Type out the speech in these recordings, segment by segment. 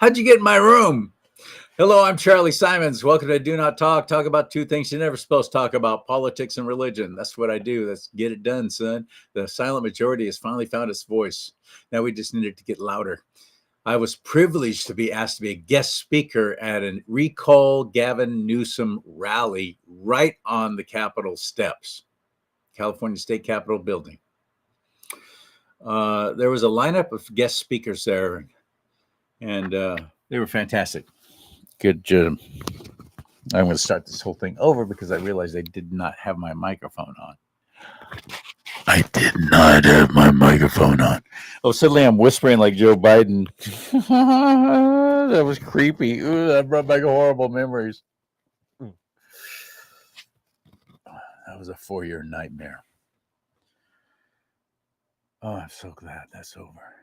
How'd you get in my room? Hello, I'm Charlie Simons. Welcome to Do Not Talk. Talk about two things you're never supposed to talk about: politics and religion. That's what I do. Let's get it done, son. The silent majority has finally found its voice. Now we just need it to get louder. I was privileged to be asked to be a guest speaker at a Recall Gavin Newsom rally right on the Capitol steps, California State Capitol building. There was a lineup of guest speakers there, and they were fantastic. Good job. I'm going to start this whole thing over because I realized I did not have my microphone on. I did not have my microphone on. Oh, suddenly I'm whispering like Joe Biden. That was creepy. Ooh, that brought back horrible memories. That was a 4-year nightmare. Oh, I'm so glad that's over.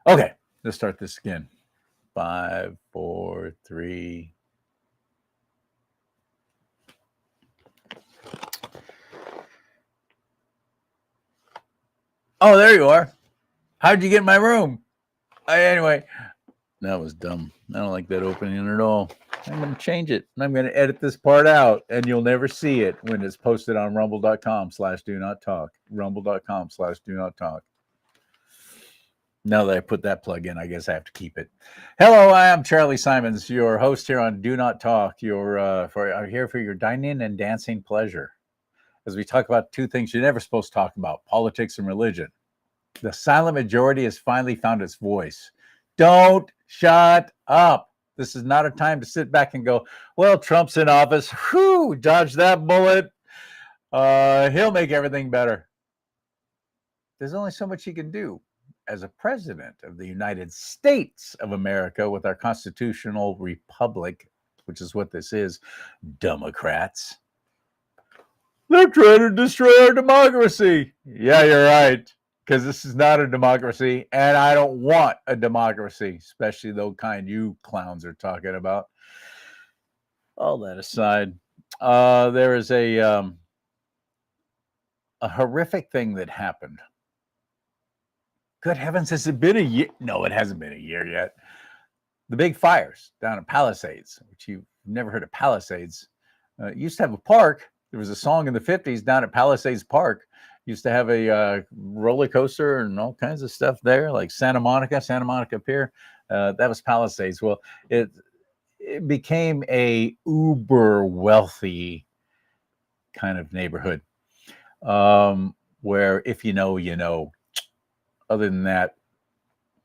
Okay, let's start this again. 5, 4, 3. Oh, there you are. How'd you get in my room? Anyway, that was dumb. I don't like that opening at all. I'm going to change it, and I'm going to edit this part out, and you'll never see it when it's posted on rumble.com/do-not-talk. Rumble.com/do-not-talk. Now that I put that plug in, I guess I have to keep it. Hello, I am Charlie Simons, your host here on Do Not Talk. I'm here for your dining and dancing pleasure as we talk about two things you're never supposed to talk about: politics and religion. The silent majority has finally found its voice. Don't shut up. This is not a time to sit back and go, well, Trump's in office. Whew, dodge that bullet. He'll make everything better. There's only so much he can do as a president of the United States of America with our constitutional republic, which is what this is, Democrats. They're trying to destroy our democracy. Yeah, you're right, because this is not a democracy, and I don't want a democracy, especially the kind you clowns are talking about. All that aside, there is a horrific thing that happened. Good heavens, has it been a year? No, it hasn't been a year yet. The big fires down at Palisades, which you've never heard of Palisades, used to have a park. There was a song in the 50s down at Palisades Park. Used to have a roller coaster and all kinds of stuff there, like Santa Monica Pier. That was Palisades. Well, it became a uber wealthy kind of neighborhood where if you know, you know. Other than that,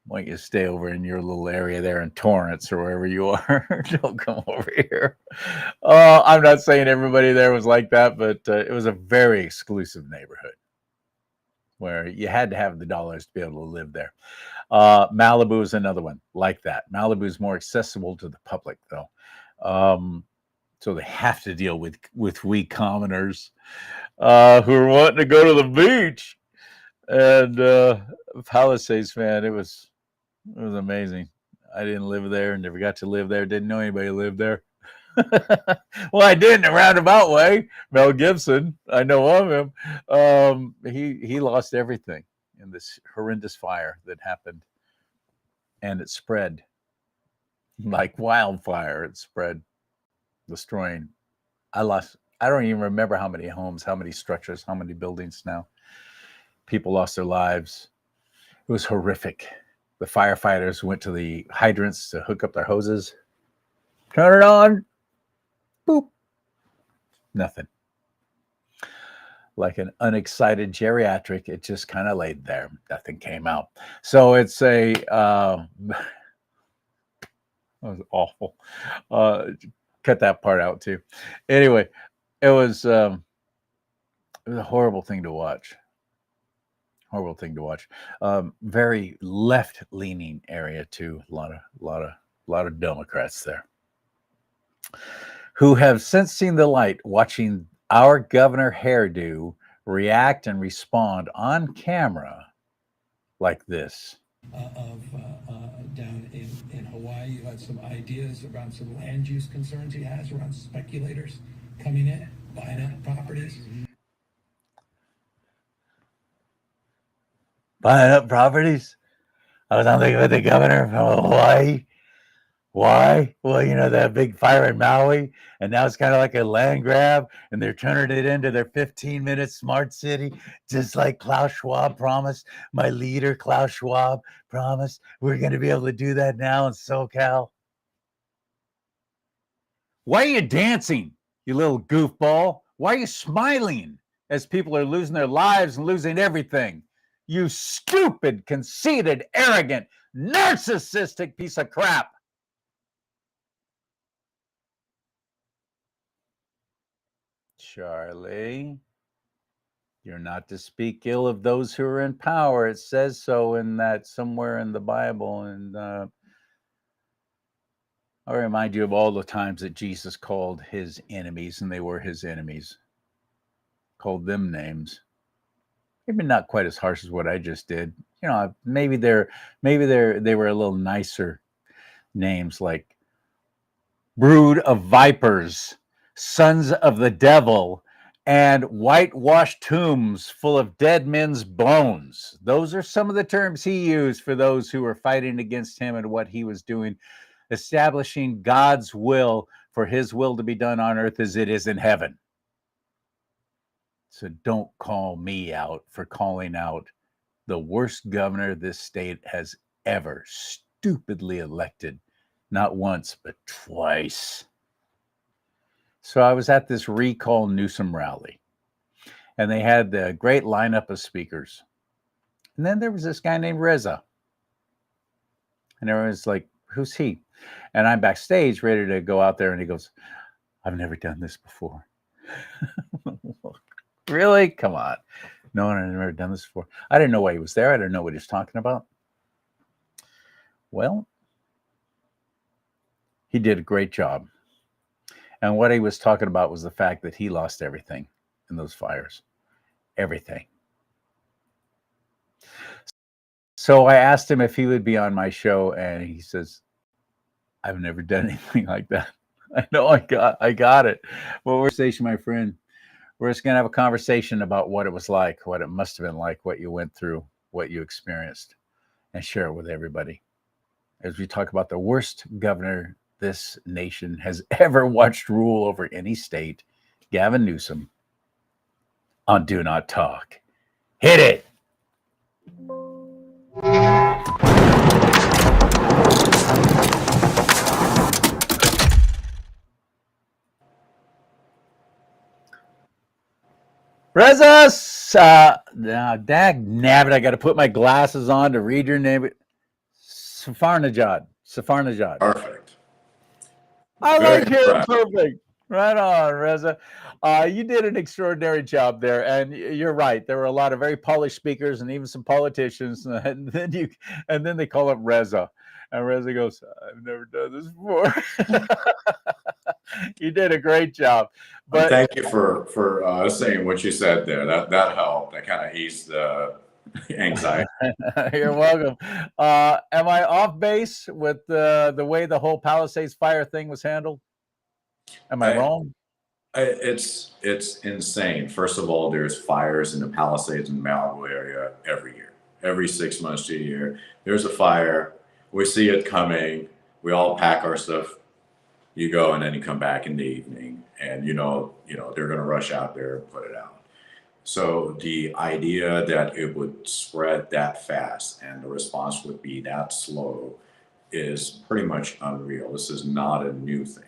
why don't you stay over in your little area there in Torrance or wherever you are? Don't come over here. I'm not saying everybody there was like that, but it was a very exclusive neighborhood where you had to have the dollars to be able to live there. Malibu is another one like that. Malibu is more accessible to the public, though. So they have to deal with we commoners who are wanting to go to the beach. And Palisades, man, it was amazing. I didn't live there, never got to live there. Didn't know anybody who lived there. Well, I did in a roundabout way. Mel Gibson, I know of him. He lost everything in this horrendous fire that happened, and it spread like wildfire. It spread, destroying. I don't even remember how many homes, how many structures, how many buildings now. People lost their lives. It was horrific. The firefighters went to the hydrants to hook up their hoses. Turn it on. Boop. Nothing. Like an unexcited geriatric, it just kind of laid there. Nothing came out. So it's a... that was awful. Cut that part out too. Anyway, it was a horrible thing to watch. Horrible thing to watch. Very left-leaning area too. A lot of Democrats there who have since seen the light, watching our governor hairdo react and respond on camera like this. Down in Hawaii, you had some ideas around some land use concerns he has around speculators coming in, buying up properties. Buying up properties? I was on with the governor from Hawaii. Why? Well, that big fire in Maui, and now it's kind of like a land grab, and they're turning it into their 15-minute smart city, just like Klaus Schwab promised. My leader, Klaus Schwab, promised we're going to be able to do that now in SoCal. Why are you dancing, you little goofball? Why are you smiling as people are losing their lives and losing everything? You stupid, conceited, arrogant, narcissistic piece of crap. Charlie, you're not to speak ill of those who are in power. It says so in that somewhere in the Bible. And I'll remind you of all the times that Jesus called his enemies, and they were his enemies, called them names. Maybe not quite as harsh as what I just did. Maybe they were a little nicer names, like brood of vipers, sons of the devil, and whitewashed tombs full of dead men's bones. Those are some of the terms he used for those who were fighting against him and what he was doing, establishing God's will for his will to be done on earth as it is in heaven. So don't call me out for calling out the worst governor this state has ever stupidly elected. Not once, but twice. So I was at this Recall Newsom rally, and they had the great lineup of speakers. And then there was this guy named Reza. And everyone's like, who's he? And I'm backstage ready to go out there, and he goes, I've never done this before. Really? Come on. No, I've never done this before. I didn't know why he was there. I didn't know what he was talking about. Well, he did a great job. And what he was talking about was the fact that he lost everything in those fires. Everything. So I asked him if he would be on my show, and he says, I've never done anything like that. I know I got it. Well, we're station, my friend. We're just going to have a conversation about what it was like, what it must have been like, what you went through, what you experienced, and share it with everybody. As we talk about the worst governor this nation has ever watched rule over any state, Gavin Newsom, on Do Not Talk. Hit it! Reza, now, dag nabbit, I got to put my glasses on to read your name. Safarnajad. Perfect. I Very like hearing impressed. perfect. Right on, Reza. You did an extraordinary job there, and you're right. There were a lot of very polished speakers and even some politicians, and then they call up Reza, and Reza goes, "I've never done this before." You did a great job, but Thank you for saying what you said there. That helped. That kind of eased the anxiety. you're welcome. Am I off base with the way the whole Palisades fire thing was handled? Am I wrong? It's insane. First of all, there's fires in the Palisades and Malibu area every year. Every 6 months to a year, there's a fire. We see it coming. We all pack our stuff. You go, and then you come back in the evening, and they're going to rush out there and put it out. So the idea that it would spread that fast and the response would be that slow is pretty much unreal. This is not a new thing.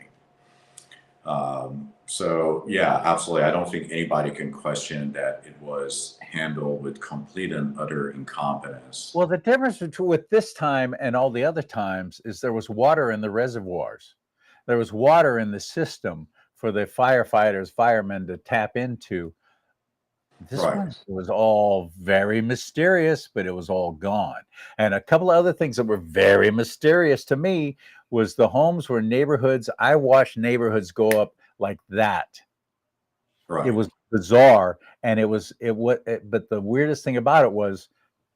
So yeah, absolutely. I don't think anybody can question that it was handled with complete and utter incompetence. Well, the difference with this time and all the other times is there was water in the reservoirs. There was water in the system for the firemen to tap into. This Right. one was all very mysterious, but it was all gone. And a couple of other things that were very mysterious to me was the homes were neighborhoods. I watched neighborhoods go up like that. Right. It was bizarre, and but the weirdest thing about it was,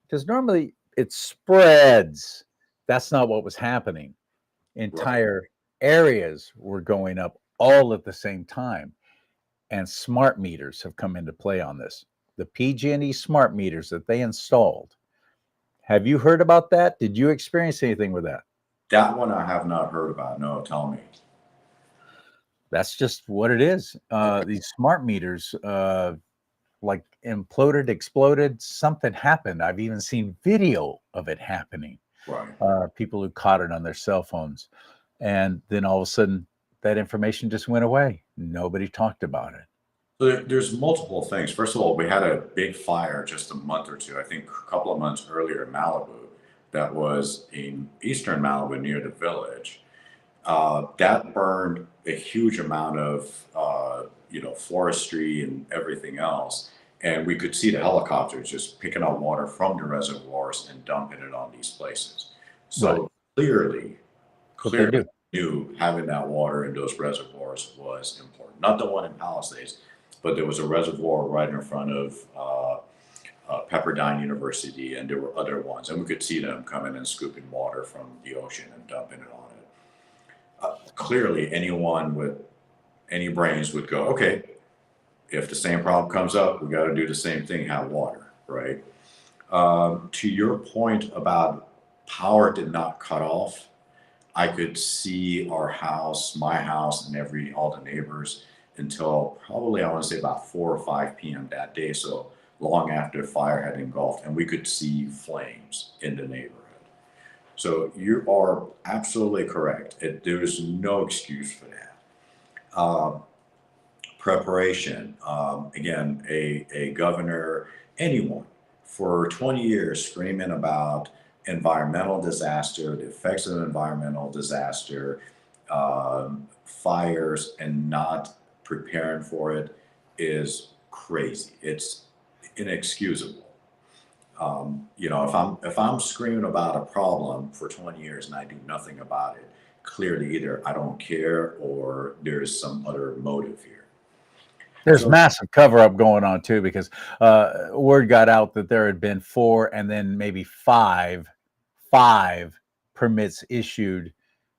because normally it spreads. That's not what was happening. Entire areas were going up all at the same time. And smart meters have come into play on this. The PG&E smart meters that they installed Have you heard about that? Did you experience anything with that? That one I have not heard about. No, tell me. That's just what it is. These smart meters, like imploded, exploded, something happened. I've even seen video of it happening. Right. People who caught it on their cell phones. And then all of a sudden, that information just went away. Nobody talked about it. So there's multiple things. First of all, we had a big fire just a month or two, I think a couple of months earlier in Malibu, that was in eastern Malibu near the village. That burned a huge amount of, forestry and everything else. And we could see the helicopters just picking up water from the reservoirs and dumping it on these places. Right. So clearly, What they clearly do. knew having that water in those reservoirs was important. Not the one in Palisades, but there was a reservoir right in front of Pepperdine University, and there were other ones, and we could see them coming and scooping water from the ocean and dumping it on it. Clearly, anyone with any brains would go, okay, if the same problem comes up, we got to do the same thing, have water, right? To your point about power did not cut off, I could see our house, my house, and all the neighbors until probably I want to say about 4 or 5 p.m. that day. So long after the fire had engulfed, and we could see flames in the neighborhood. So you are absolutely correct. There is no excuse for that. Preparation. Again, a governor, anyone, for 20 years screaming about environmental disaster, the effects of environmental disaster, fires, and not preparing for it is crazy. It's inexcusable. If I'm screaming about a problem for 20 years and I do nothing about it, clearly either I don't care or there's some other motive here. There's So massive cover up going on too, because word got out that there had been 4 and then maybe five permits issued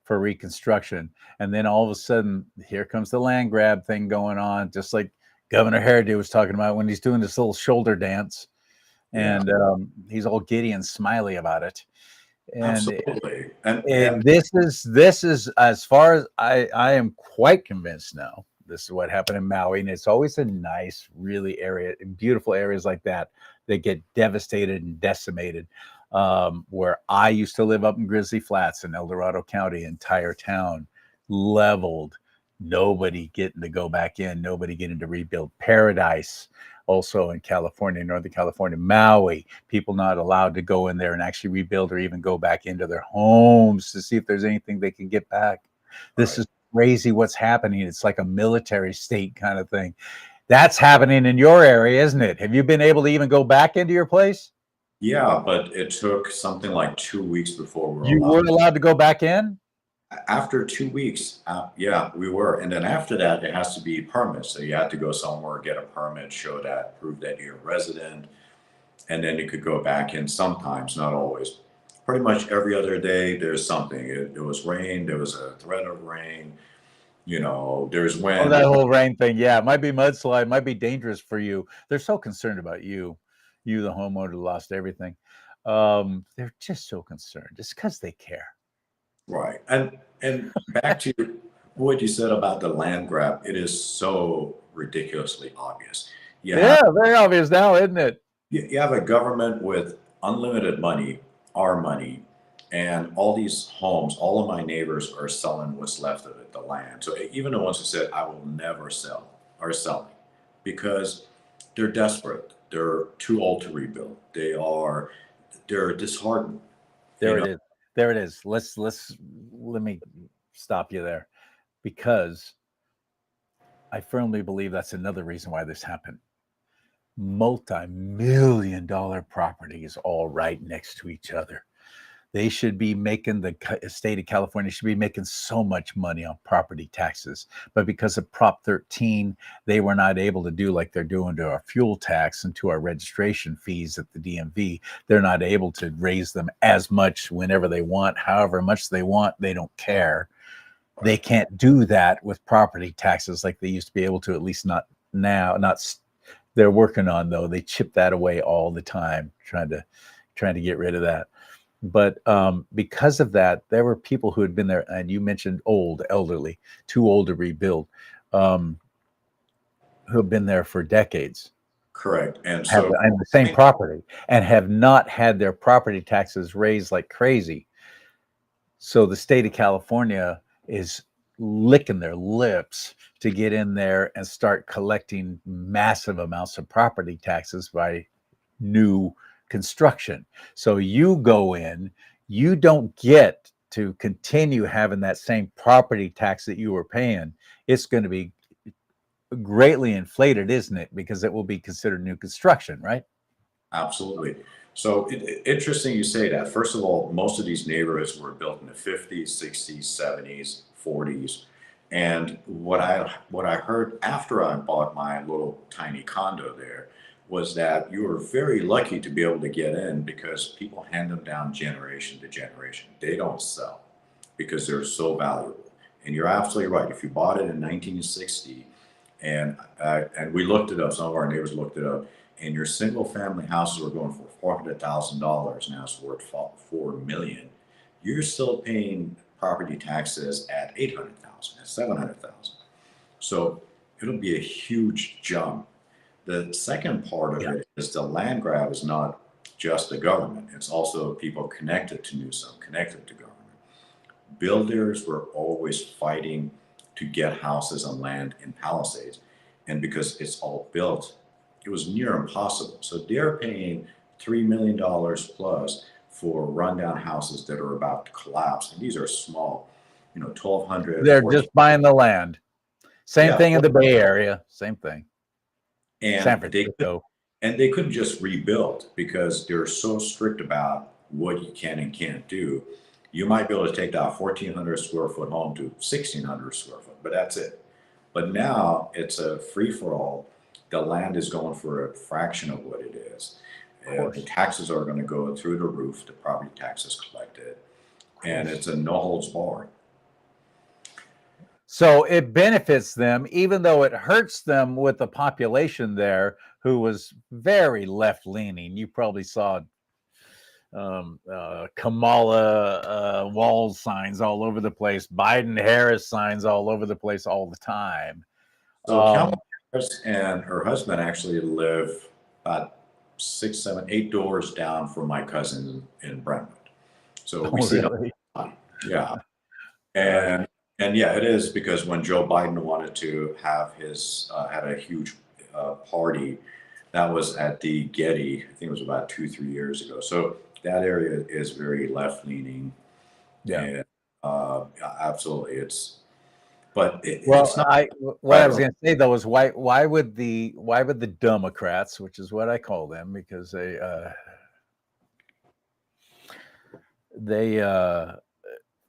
for reconstruction. And then all of a sudden, here comes the land grab thing going on, just like Governor Harriday was talking about when he's doing this little shoulder dance. yeah, And he's all giddy and smiley about it. And absolutely. And this is as far as I am quite convinced now. This is what happened in Maui, and it's always a nice, really beautiful areas like that get devastated and decimated. Where I used to live up in Grizzly Flats in El Dorado County, entire town leveled, nobody getting to go back in, nobody getting to rebuild. Paradise, also in California, Northern California, Maui, people not allowed to go in there and actually rebuild or even go back into their homes to see if there's anything they can get back. This is crazy what's happening. It's like a military state kind of thing. That's happening in your area, isn't it? Have you been able to even go back into your place? yeah, but it took something like 2 weeks before we were You allowed. weren't allowed to go back in? After 2 weeks, yeah, we were. And then after that, it has to be permits. So you had to go somewhere, get a permit, prove that you're a resident, and then you could go back in sometimes, not always. Pretty much every other day, there's something. It was rain, there was a threat of rain, there's Oh, wind. that whole rain thing. Yeah, it might be mudslide, might be dangerous for you. They're so concerned about you, the homeowner who lost everything. They're just so concerned. It's because they care. Right. And back to what you said about the land grab, it is so ridiculously obvious. Yeah, very obvious now, isn't it? You have a government with unlimited money, our money, and all these homes, all of my neighbors are selling what's left of it, the land. So even the ones who said, I will never sell, are selling because they're desperate. They're too old to rebuild. They're disheartened. There it is. There it is. Let me stop you there, because I firmly believe that's another reason why this happened. Multi-million-dollar properties all right next to each other. They should be making, the state of California should be making so much money on property taxes. But because of Prop 13, they were not able to do like they're doing to our fuel tax and to our registration fees at the DMV. They're not able to raise them as much whenever they want, however much they want. They don't care. They can't do that with property taxes like they used to be able to, at least not now. They're working on, though. They chip that away all the time, trying to trying to get rid of that. But because of that, there were people who had been there, and you mentioned elderly, too old to rebuild, who have been there for decades, Correct. And have so and the same property, and have not had their property taxes raised like crazy. So the state of California is licking their lips to get in there and start collecting massive amounts of property taxes by new construction. So you go in, you don't get to continue having that same property tax that you were paying. It's going to be greatly inflated, isn't it? Because it will be considered new construction, right? absolutely. So interesting you say that. First of all, most of these neighborhoods were built in the 50s, 60s, 70s, 40s. And what I heard after I bought my little tiny condo there was that you were very lucky to be able to get in because people hand them down generation to generation. They don't sell because they're so valuable. And you're absolutely right. If you bought it in 1960, and we looked it up, some of our neighbors looked it up, and your single family houses were going for $400,000, now it's worth $4 million. You're still paying property taxes at 800,000, at 700,000. So it'll be a huge jump. The second part of it is the land grab is not just the government, it's also people connected to Newsom, connected to government. Builders were always fighting to get houses and land in Palisades. And because it's all built, it was near impossible. So they're paying $3 million plus for rundown houses that are about to collapse. And these are small, 1,200. They're just buying the land. Same thing in the Bay Area. Same thing. And San Francisco. They couldn't just rebuild because they're so strict about what you can and can't do. You might be able to take that 1,400 square foot home to 1,600 square foot, but that's it. But now it's a free for all. The land is going for a fraction of what it is. And the taxes are going to go through the roof, the property taxes collected, and it's a no holds barred. So it benefits them, even though it hurts them with the population there who was very left leaning. You probably saw Kamala wall signs all over the place, Biden Harris signs all over the place all the time. So Kamala Harris and her husband actually live about 6, 7, 8 doors down from my cousin in Brentwood. So we see really? Yeah. And yeah, it is because when Joe Biden wanted to have his had a huge party, that was at the Getty. I think it was about 2-3 years ago. So that area is very left leaning. Yeah. And, absolutely, it's. But well, it's not. I was going to say though is why would the Democrats, which is what I call them, because they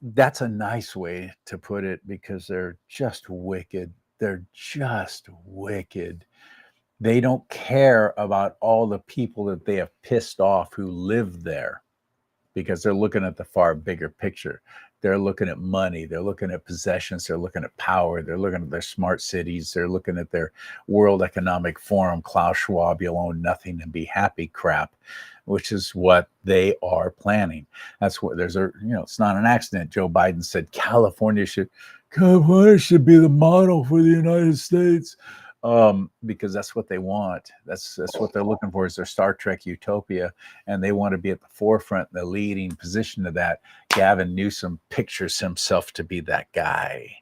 that's a nice way to put it, because they're just wicked. They're just wicked. They don't care about all the people that they have pissed off who live there, because they're looking at the far bigger picture. They're looking at money. They're looking at possessions. They're looking at power. They're looking at their smart cities. They're looking at their World Economic Forum, Klaus Schwab, you'll own nothing and be happy crap, which is what they are planning. That's what it's not an accident. Joe Biden said California should be the model for the United States. Because that's what they want. That's what they're looking for, is their Star Trek utopia, and they want to be at the forefront, the leading position of that. Gavin Newsom pictures himself to be that guy.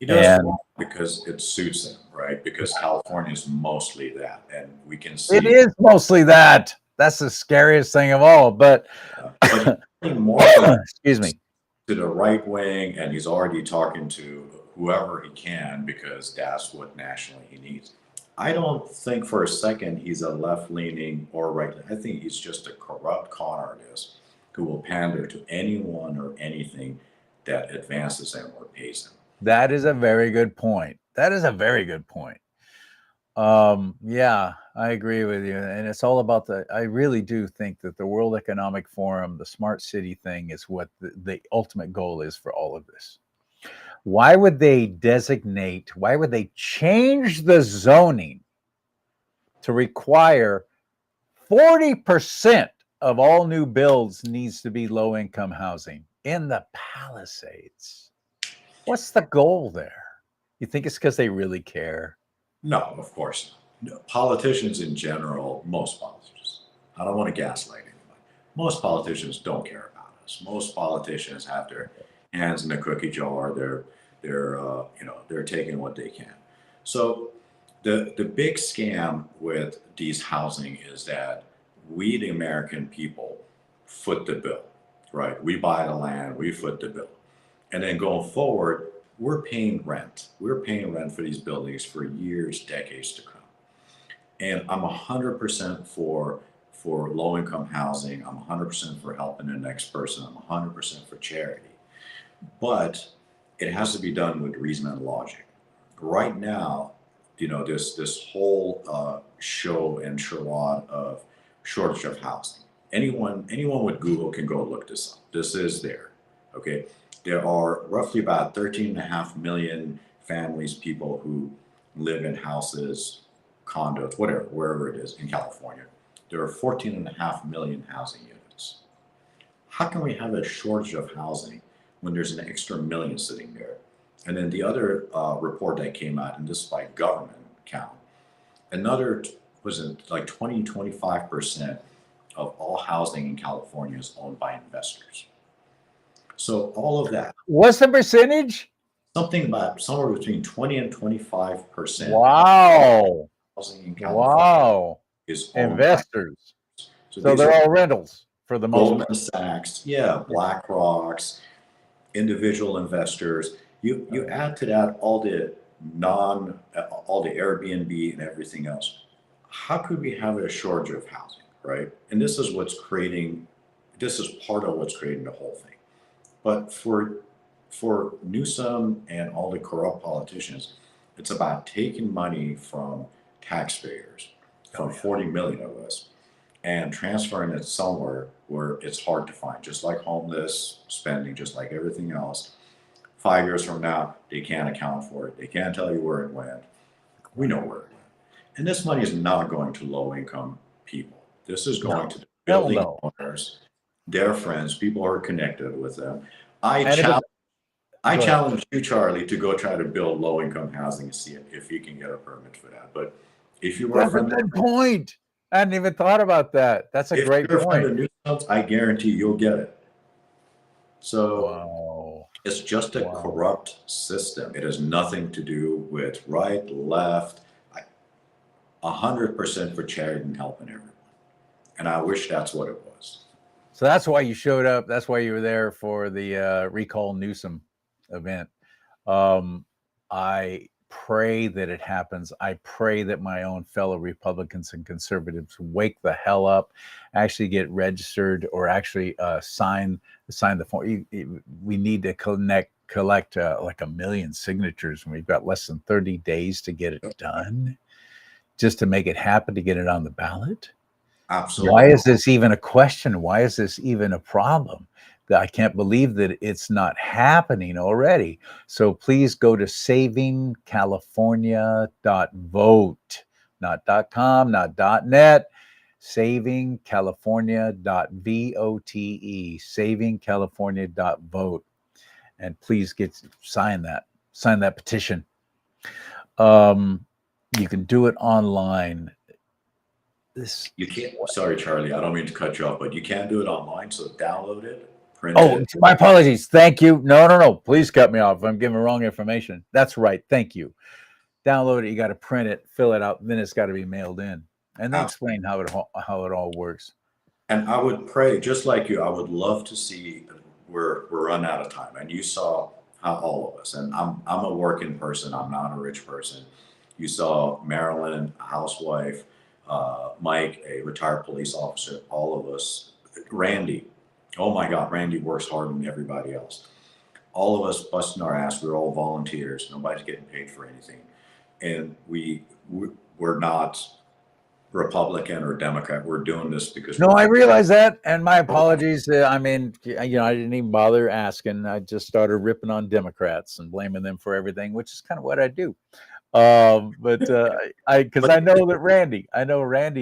He does because it suits him, right? Because California is mostly that, and we can see it is mostly that. That's the scariest thing of all. But more excuse me, to the right wing, and he's already talking to whoever he can, because that's what nationally he needs. I don't think for a second he's a left-leaning or right. I think he's just a corrupt con artist who will pander to anyone or anything that advances him or pays him. That is a very good point. Yeah, I agree with you. And it's all about I really do think that the World Economic Forum, the smart city thing, is what the ultimate goal is for all of this. Why would they change the zoning to require 40% of all new builds needs to be low income housing in the Palisades. What's the goal there? You think it's because they really care? No, of course not. No, politicians in general, most politicians, I don't want to gaslight anybody. Most politicians don't care about us. Most politicians have their hands in the cookie jar. They're taking what they can. So the big scam with these housing is that we, the American people, foot the bill, right? We buy the land, we foot the bill. And then going forward, we're paying rent. We're paying rent for these buildings for years, decades to come. And I'm 100% for low income housing. I'm 100% for helping the next person. I'm 100% for charity. But it has to be done with reason and logic. Right now, this whole show and charade of shortage of housing. Anyone with Google can go look this up. This is there. Okay. There are roughly about 13.5 million families, people who live in houses, condos, whatever, wherever it is in California. There are 14.5 million housing units. How can we have a shortage of housing when there's an extra million sitting there? And then the other report that came out, and this is by government count, another was it like 25% of all housing in California is owned by investors. So all of that, What's the percentage? something about somewhere between 20 and 25% of Wow. housing in California Wow. is owned by Investors. So So these they're are all rentals for the most part. Goldman Sachs, yeah, BlackRock's, individual investors. You add to that all the Airbnb and everything else. How could we have a shortage of housing, right? And this is part of what's creating the whole thing. But for Newsom and all the corrupt politicians, it's about taking money from taxpayers, from 40 million of us, and transferring it somewhere where it's hard to find, just like homeless spending, just like everything else. 5 years from now, they can't account for it. They can't tell you where it went. We know where it went. And this money is not going to low income people. This is going to the Hell building no. owners, their friends, people who are connected with them. I And if challenge Go ahead. challenge you, Charlie, to go try to build low income housing and see if you can get a permit for that. But if you were a That's a friend, good point. I hadn't even thought about that. That's a if great you're a friend point. of Newsom's, I guarantee you'll get it. So Wow. it's just a Wow. corrupt system. It has nothing to do with right, left. 100% for charity and helping everyone. And I wish that's what it was. So that's why you showed up. That's why you were there for the Recall Newsom event. I pray that it happens. I pray that my own fellow Republicans and conservatives wake the hell up, actually get registered, or actually sign the form. We need to collect like 1 million signatures, and we've got less than 30 days to get it done, just to make it happen, to get it on the ballot. Absolutely. Why is this even a question? Why is this even a problem? I can't believe that it's not happening already. So please go to savingcalifornia.vote, not .com, not .net, savingcalifornia.vote, savingcalifornia.vote. And please sign that petition. You can do it online. You can't. Sorry, Charlie. I don't mean to cut you off, but you can do it online. So download it, print Oh, it. my apologies. Thank you. No. Please cut me off if I'm giving wrong information. That's right. Thank you. Download it. You got to print it, fill it out. Then it's got to be mailed in, and then explain how it all works. And I would pray, just like you, I would love to see. We're run out of time, and you saw how all of us. And I'm a working person. I'm not a rich person. You saw Marilyn, a housewife. Mike, a retired police officer, all of us, Randy, oh my God, Randy works harder than everybody else. All of us busting our ass. We're all volunteers. Nobody's getting paid for anything. And we're not Republican or Democrat. We're doing this because No, I realize that. And my apologies. I mean, I didn't even bother asking. I just started ripping on Democrats and blaming them for everything, which is kind of what I do. Because I know that Randy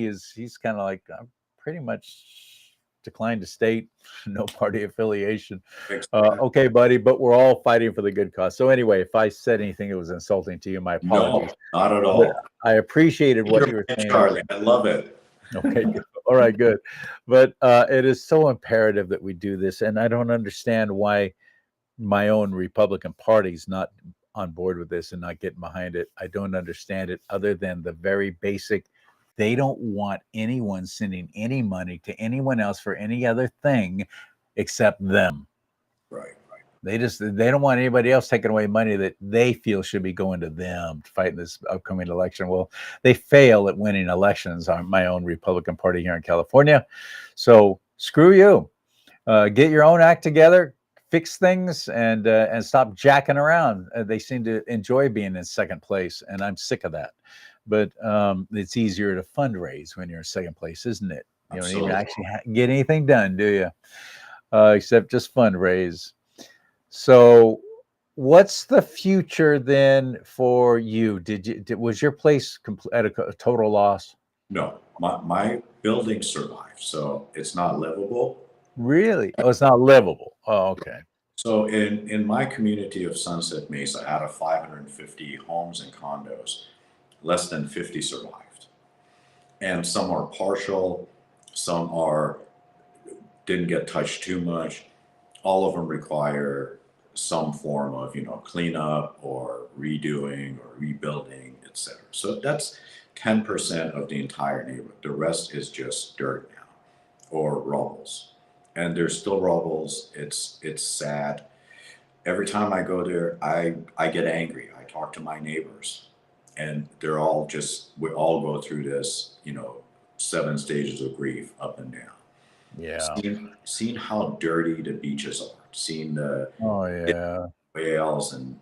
is, he's kind of like, I'm pretty much decline to state, no party affiliation. Exactly. Okay, buddy, but we're all fighting for the good cause. So anyway, if I said anything that was insulting to you, my apologies. No, not at But all. I appreciated what you You're were right, saying. Charlie. I love it. Okay, good. All right, good. But it is so imperative that we do this, and I don't understand why my own Republican Party's not on board with this and not getting behind it. I don't understand it, other than the very basic. They don't want anyone sending any money to anyone else for any other thing except them. Right. They don't want anybody else taking away money that they feel should be going to them to fight in this upcoming election. Well, they fail at winning elections on my own Republican Party here in California. So screw you. Get your own act together, fix things, and stop jacking around. They seem to enjoy being in second place, and I'm sick of that. But it's easier to fundraise when you're in second place, isn't it? You don't even actually get anything done, do you? Except just fundraise. So what's the future then for you? Was your place at a total loss? No, my building survived, so it's not livable. Really? Oh, it's not livable. Oh, okay. So in my community of Sunset Mesa, out of 550 homes and condos, less than 50 survived. And some are partial, some didn't get touched too much. All of them require some form of, cleanup or redoing or rebuilding, etc. So that's 10% of the entire neighborhood. The rest is just dirt now or rubbles. And there's still rubbles. It's sad. Every time I go there, I get angry. I talk to my neighbors, and we all go through this, 7 stages of grief, up and down. Yeah. Seeing how dirty the beaches are, seeing the whales and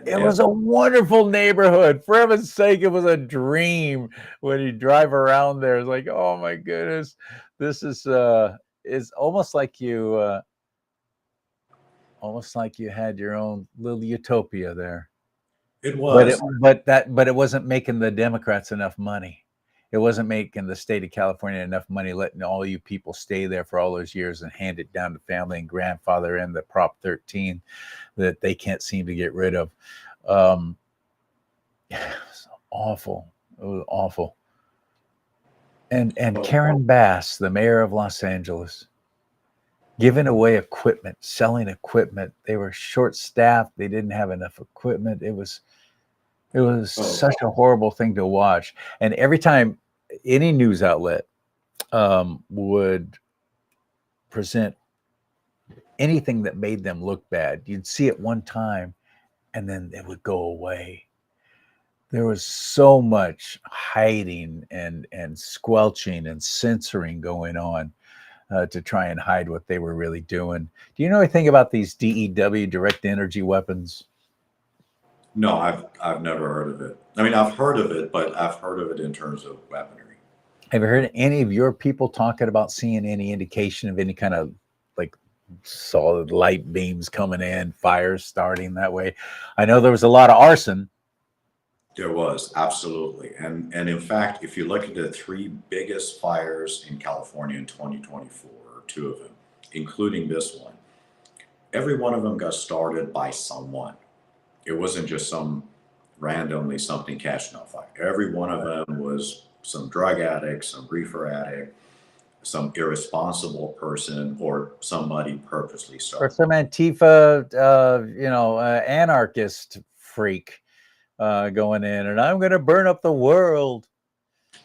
it was a wonderful neighborhood. For heaven's sake, it was a dream when you drive around there. It's like, oh my goodness, this is it's almost like you had your own little utopia there. It was, but it wasn't making the Democrats enough money. It wasn't making the state of California enough money, letting all you people stay there for all those years and hand it down to family and grandfather in the Prop 13 that they can't seem to get rid of. It was awful. It was awful. And Karen Bass, the mayor of Los Angeles, giving away equipment, selling equipment. They were short-staffed. They didn't have enough equipment. It was such a horrible thing to watch. And every time any news outlet would present anything that made them look bad, you'd see it one time and then it would go away. There was so much hiding and squelching and censoring going on to try and hide what they were really doing. Do you know anything about these DEW, direct energy weapons? No, I've never heard of it. I mean, I've heard of it, but I've heard of it in terms of weaponry. Have you heard any of your people talking about seeing any indication of any kind of like solid light beams coming in, fires starting that way? I know there was a lot of arson. There was, absolutely. And in fact, if you look at the 3 biggest fires in California in 2024, or 2 of them, including this one, every one of them got started by someone. It wasn't just some randomly something catching on fire. Every one of them was some drug addict, some reefer addict, some irresponsible person, or somebody purposely started. Or some Antifa, anarchist freak going in, and I'm going to burn up the world.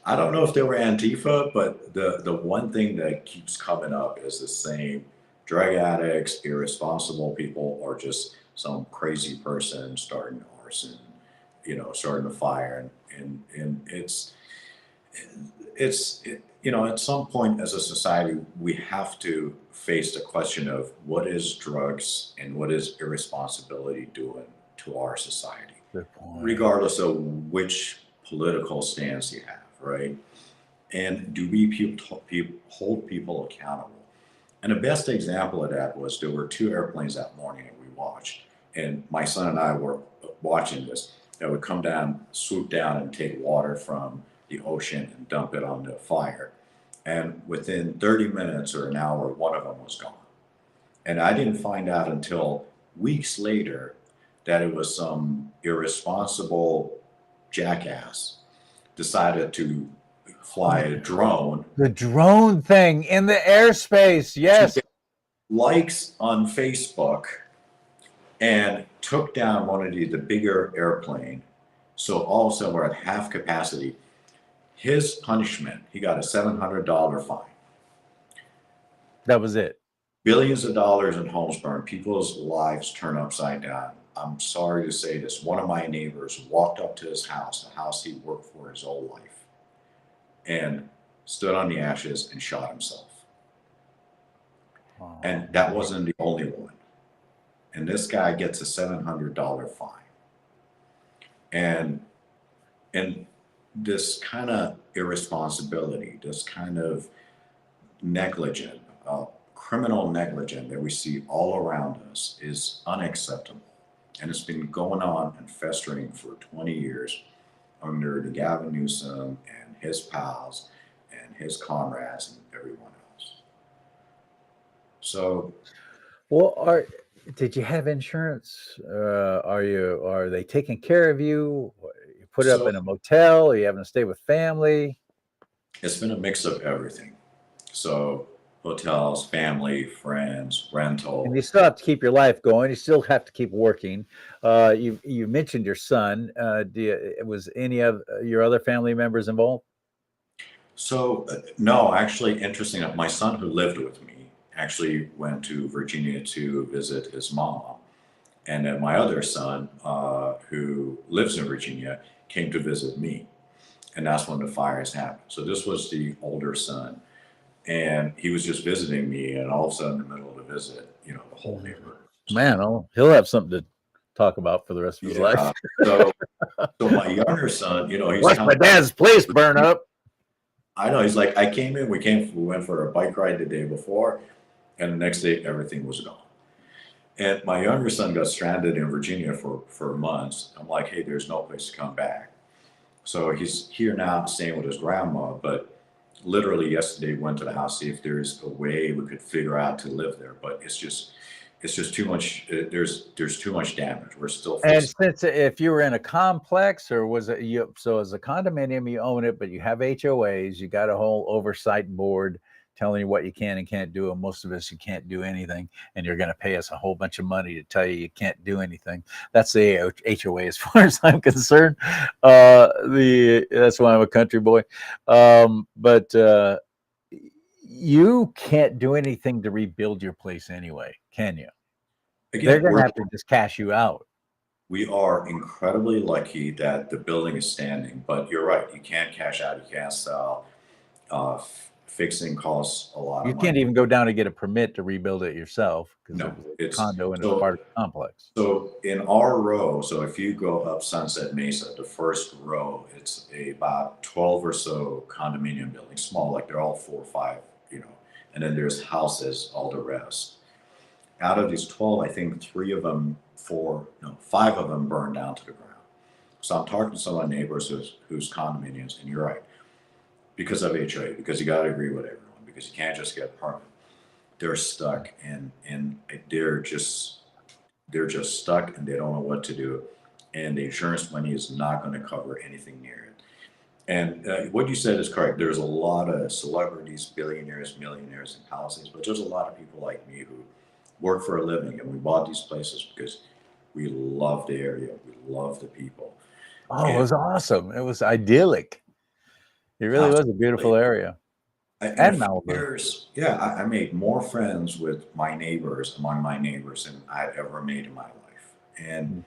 I don't know if they were Antifa, but the one thing that keeps coming up is the same: drug addicts, irresponsible people, or just some crazy person starting arson, starting a fire. And it's at some point as a society, we have to face the question of what is drugs and what is irresponsibility doing to our society, regardless of which political stance you have, right? And do we hold people accountable? And the best example of that was there were 2 airplanes that morning that we watched. And my son and I were watching this, that would come down, swoop down and take water from the ocean and dump it on the fire. And within 30 minutes or an hour, one of them was gone. And I didn't find out until weeks later that it was some irresponsible jackass decided to fly a drone The drone thing in the airspace. to Yes. get likes on Facebook and took down one of the bigger airplane. So all of a sudden we're at half capacity. His punishment, he got a $700 fine. That was it. Billions of dollars in homes burned, people's lives turned upside down. I'm sorry to say this. One of my neighbors walked up to his house, the house he worked for his whole life, and stood on the ashes and shot himself. Oh, And that wasn't the only one. And this guy gets a $700 fine. And this kind of irresponsibility, this kind of negligent, criminal negligence that we see all around us is unacceptable. And it's been going on and festering for 20 years under the Gavin Newsom and his pals and his comrades and everyone else. So, well, did you have insurance? Are they taking care of you? You put it up so in a motel? Are you having to stay with family? it's been a mix of everything. So hotels, family, friends, And rental. you still have to keep your life going. You still have to keep working. You mentioned your son. Was any of your other family members involved? So no, actually, interesting enough, my son who lived with me actually went to Virginia to visit his mom. And then my other son, who lives in Virginia, came to visit me. And that's when the fires happened. So this was the older son. And he was just visiting me. And all of a sudden, in the middle of the visit, the whole neighborhood. Man, he'll have something to talk about for the rest of his life. So, so my younger son, he's Watch kind my of, dad's place burn up. I know, he's like, I came in, we went for a bike ride the day before, and the next day everything was gone. And my younger son got stranded in Virginia for months. I'm like, hey, there's no place to come back. So he's here now staying with his grandma, but literally yesterday went to the house, see if there's a way we could figure out to live there. But it's just too much. There's too much damage. We're still And fixing. since if you were in a complex, or was it you? So as a condominium, you own it, but you have HOAs. You got a whole oversight board telling you what you can and can't do. And most of us, you can't do anything, and you're going to pay us a whole bunch of money to tell you can't do anything. That's the HOA, as far as I'm concerned. That's why I'm a country boy. But you can't do anything to rebuild your place anyway, can you? They're Again, going to have to just cash you out. we are incredibly lucky that the building is standing, but you're right. You can't cash out. You can't sell. Fixing costs a lot You of can't money. even go down and get a permit to rebuild it yourself because No, it's a condo and it's so part of the complex. so in our row. So if you go up Sunset Mesa, the first row, it's about 12 or so condominium buildings, small, like they're all 4 or 5, and then there's houses, all the rest. Out of these 12, I think 5 of them burned down to the ground. So I'm talking to some of my neighbors whose condominiums, and you're right, because of HOA, because you got to agree with everyone, because you can't just get a permit. They're stuck, and they're just stuck, and they don't know what to do, and the insurance money is not going to cover anything near it. And what you said is correct. There's a lot of celebrities, billionaires, millionaires in Palisades, but there's a lot of people like me who work for a living, and we bought these places because we love the area, we love the people. Oh, it was awesome. It was idyllic. It really was a beautiful area. In And a few Malibu. years, yeah, I made more friends with my neighbors, among my neighbors, than I've ever made in my life.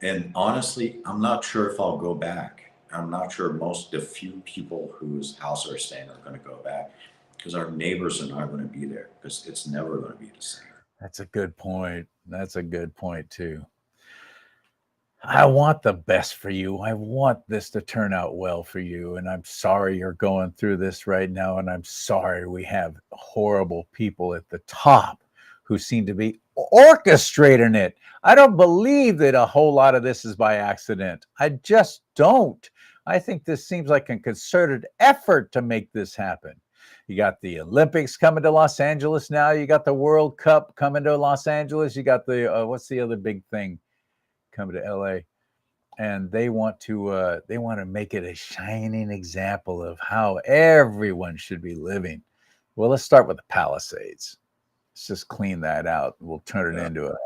And honestly, I'm not sure if I'll go back. I'm not sure the few people whose house are staying are going to go back, because our neighbors are not going to be there, because it's never going to be the same. That's a good point. That's a good point too. I want the best for you. I want this to turn out well for you. And I'm sorry you're going through this right now. And I'm sorry we have horrible people at the top who seem to be orchestrating it. I don't believe that a whole lot of this is by accident. I just don't. I think this seems like a concerted effort to make this happen. You got the Olympics coming to Los Angeles now. You got the World Cup coming to Los Angeles. You got the what's the other big thing coming to LA? And they want to make it a shining example of how everyone should be living. Well, let's start with the Palisades. Let's just clean that out. We'll turn it into a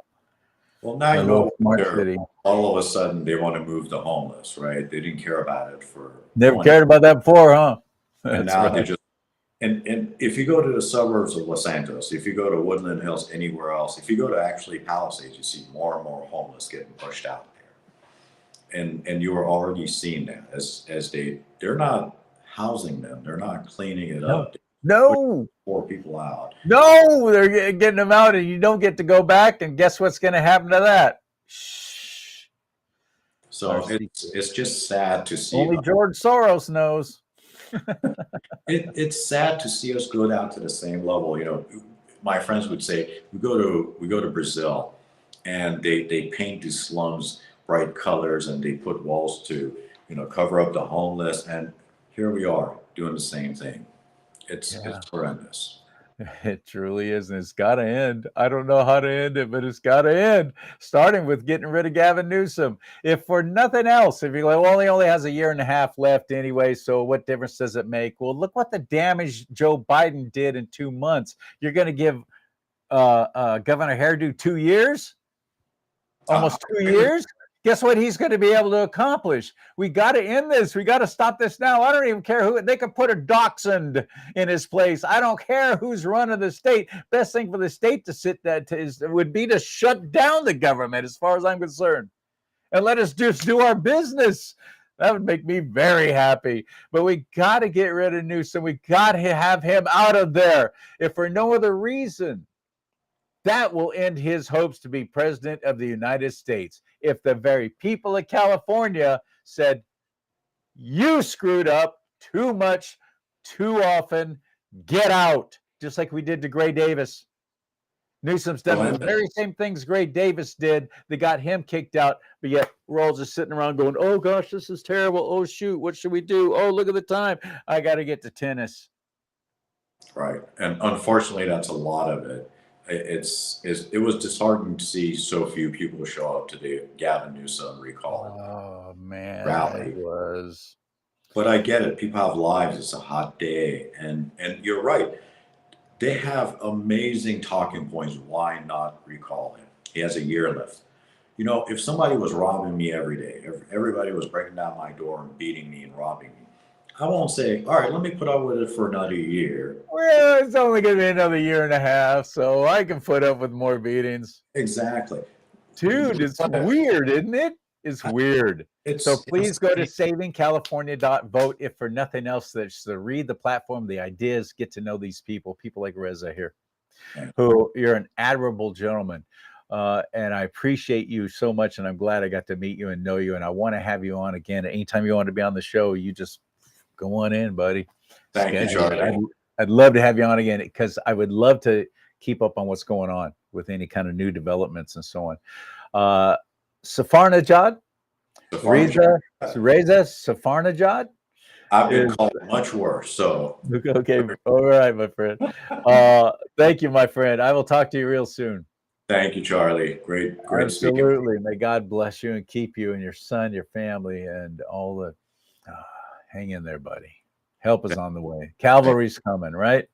now you little know smart city. all of a sudden they want to move the homeless, right? They didn't care about it for Never cared about that before, huh? and now they just and if you go to the suburbs of Los Angeles, if you go to Woodland Hills, anywhere else, if you go to actually Palisades, you see more and more homeless getting pushed out there. And you are already seeing that as they're not housing them, they're not cleaning it up. No. Poor people out. No, they're getting them out, and you don't get to go back. And guess what's going to happen to that? Shh. So it's just sad to see. Only George Soros knows. It's sad to see us go down to the same level. You know, my friends would say we go to Brazil, and they paint these slums bright colors, and they put walls to cover up the homeless, and here we are doing the same thing. It's horrendous. It truly is, and it's got to end. I don't know how to end it, but it's got to end, starting with getting rid of Gavin Newsom. If for nothing else, if you're like, well, he only has a year and a half left anyway, so what difference does it make? Well, look what the damage Joe Biden did in 2 months. You're going to give Governor Hairdo 2 years? Almost 2 years? Guess what he's going to be able to accomplish? We got to end this. We got to stop this now. I don't even care who. They could put a dachshund in his place. I don't care who's running the state. Best thing for the state would be to shut down the government, as far as I'm concerned, and let us just do our business. That would make me very happy. But we got to get rid of Newsom. We got to have him out of there, if for no other reason. That will end his hopes to be president of the United States. If the very people of California said, you screwed up too much, too often, get out, just like we did to Gray Davis. Newsom's done the very same things Gray Davis did that got him kicked out, but yet we're all just sitting around going, oh gosh, this is terrible. Oh shoot, what should we do? Oh, look at the time. I got to get to tennis. Right. And unfortunately, that's a lot of it. It was disheartening to see so few people show up to the Gavin Newsom recall. Oh man, rally. It was. But I get it. People have lives. It's a hot day, and you're right. They have amazing talking points. Why not recall him? He has a year left. You know, if somebody was robbing me every day, if everybody was breaking down my door and beating me and robbing me, I won't say, all right, let me put up with it for another year. Well, it's only going to be another year and a half, so I can put up with more beatings. Exactly. Dude, it's weird, isn't it? It's weird. So please go to savingcalifornia.vote, if for nothing else, just to read the platform, the ideas, get to know these people like Reza here, who you're an admirable gentleman. And I appreciate you so much, and I'm glad I got to meet you and know you, and I want to have you on again. Anytime you want to be on the show, you just go on in, buddy. Thank you, Charlie. I'd love to have you on again, because I would love to keep up on what's going on with any kind of new developments and so on. Safarnajad? Reza Safarnajad? I've been called much worse, so. Okay, all right, my friend. Thank you, my friend. I will talk to you real soon. Thank you, Charlie. Great Absolutely. May God bless you and keep you and your son, your family, and all the... hang in there, buddy. Help is on the way. Cavalry's coming, right?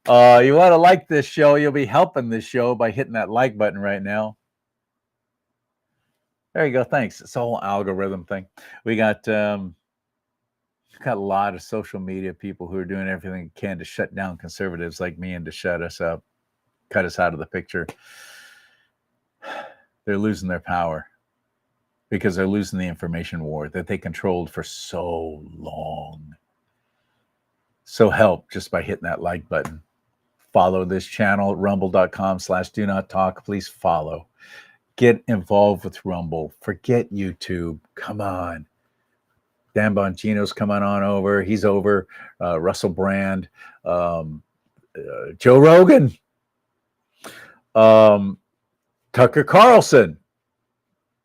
You want to like this show, you'll be helping this show by hitting that like button right now. There you go. Thanks. It's a whole algorithm thing. We got a lot of social media people who are doing everything they can to shut down conservatives like me and to shut us up, cut us out of the picture. They're losing their power, because they're losing the information war that they controlled for so long. So help just by hitting that like button. Follow this channel, rumble.com/do-not-talk. Please follow. Get involved with Rumble. Forget YouTube. Come on. Dan Bongino's coming on over. He's over. Russell Brand. Joe Rogan. Tucker Carlson.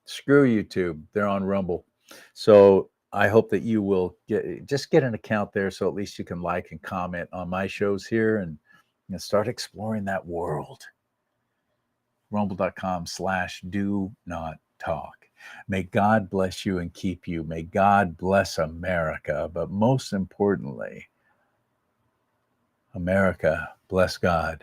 Screw YouTube. They're on Rumble. So I hope that you will get an account there, so at least you can like and comment on my shows here, and start exploring that world. Rumble.com/do not talk. May God bless you and keep you. May God bless America. But most importantly, America, bless God